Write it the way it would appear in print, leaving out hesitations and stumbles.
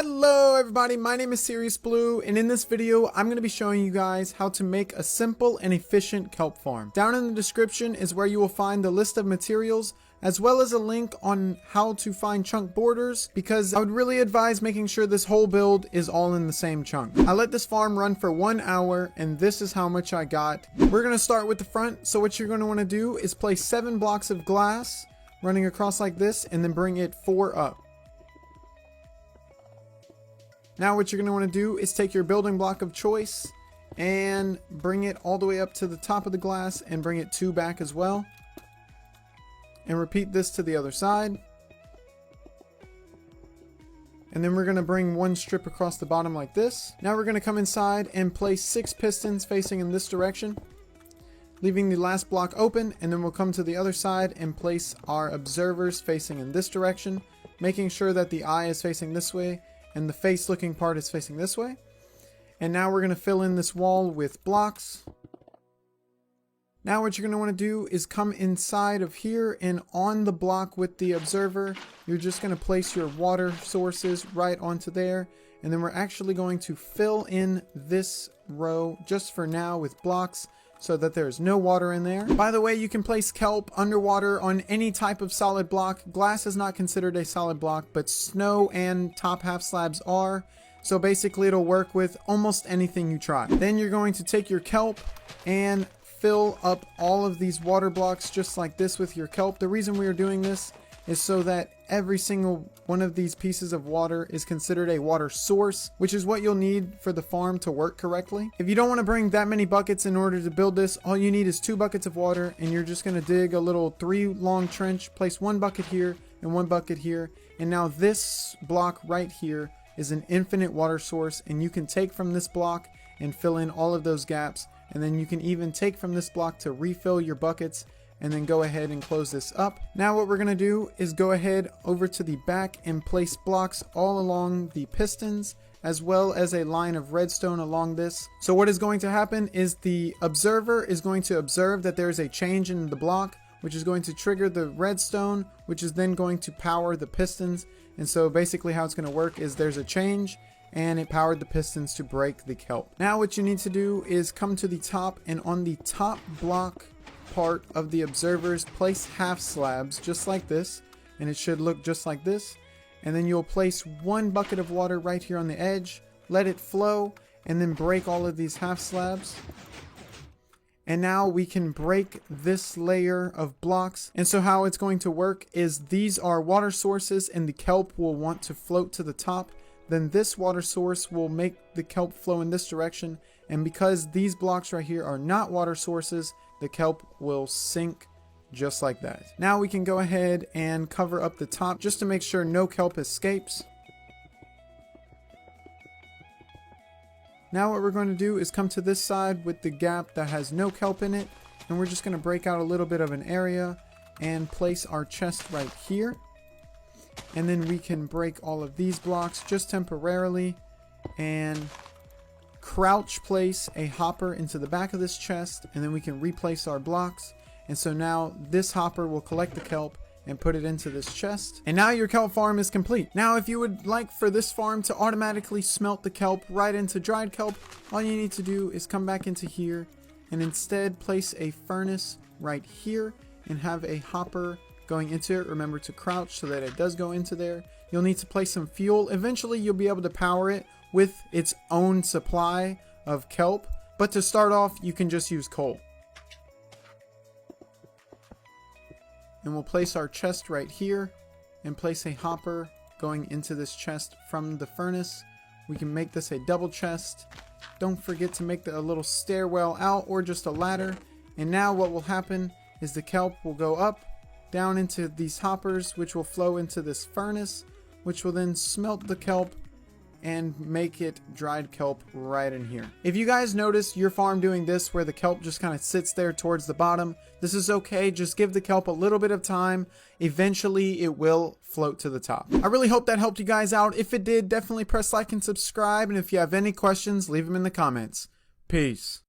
Hello everybody, my name is Serious Blue, and in this video I'm going to be showing you guys how to make a simple and efficient kelp farm. Down in the description is where you will find the list of materials as well as a link on how to find chunk borders, because I would really advise making sure this whole build is all in the same chunk. I let this farm run for 1 hour and this is how much I got. We're going to start with the front, so what you're going to want to do is place 7 blocks of glass running across like this and then bring it 4 up. Now what you're going to want to do is take your building block of choice and bring it all the way up to the top of the glass and bring it 2 back as well. And repeat this to the other side. And then we're going to bring 1 strip across the bottom like this. Now we're going to come inside and place 6 pistons facing in this direction, leaving the last block open, and then we'll come to the other side and place our observers facing in this direction, making sure that the eye is facing this way and the face looking part is facing this way. And now we're going to fill in this wall with blocks. Now what you're going to want to do is come inside of here, and on the block with the observer you're just going to place your water sources right onto there, and then we're actually going to fill in this row just for now with blocks so that there's no water in there. By the way, you can place kelp underwater on any type of solid block. Glass is not considered a solid block, but snow and top half slabs are. So basically it'll work with almost anything you try. Then you're going to take your kelp and fill up all of these water blocks just like this with your kelp. The reason we are doing this is so that every single one of these pieces of water is considered a water source, which is what you'll need for the farm to work correctly. If you don't want to bring that many buckets in order to build this, all you need is 2 buckets of water, and you're just going to dig a little 3 long trench, place 1 bucket here and 1 bucket here, and now this block right here is an infinite water source, and you can take from this block and fill in all of those gaps, and then you can even take from this block to refill your buckets and then go ahead and close this up. Now what we're going to do is go ahead over to the back and place blocks all along the pistons, as well as a line of redstone along this. So what is going to happen is the observer is going to observe that there is a change in the block, which is going to trigger the redstone, which is then going to power the pistons. And so basically how it's going to work is there's a change and it powered the pistons to break the kelp. Now what you need to do is come to the top, and on the top block part of the observers place half slabs just like this, and it should look just like this. And then you'll place 1 bucket of water right here on the edge, let it flow, and then break all of these half slabs. And now we can break this layer of blocks. And so how it's going to work is these are water sources, and the kelp will want to float to the top. Then this water source will make the kelp flow in this direction, and because these blocks right here are not water sources, the kelp will sink just like that. Now we can go ahead and cover up the top just to make sure no kelp escapes. Now what we're going to do is come to this side with the gap that has no kelp in it, and we're just going to break out a little bit of an area and place our chest right here. And then we can break all of these blocks just temporarily and crouch place a hopper into the back of this chest, and then we can replace our blocks. And so now this hopper will collect the kelp and put it into this chest, and now your kelp farm is complete. Now if you would like for this farm to automatically smelt the kelp right into dried kelp, all you need to do is come back into here and instead place a furnace right here and have a hopper going into it. Remember to crouch so that it does go into there. You'll need to place some fuel. Eventually you'll be able to power it with its own supply of kelp, but to start off you can just use coal. And we'll place our chest right here and place a hopper going into this chest from the furnace. We can make this a double chest. Don't forget to make a little stairwell out, or just a ladder. And now what will happen is the kelp will go up down into these hoppers, which will flow into this furnace, which will then smelt the kelp and make it dried kelp right in here. If you guys notice your farm doing this where the kelp just kind of sits there towards the bottom, this is okay. Just give the kelp a little bit of time. Eventually it will float to the top. I really hope that helped you guys out. If it did, definitely press like and subscribe, and if you have any questions, leave them in the comments. Peace.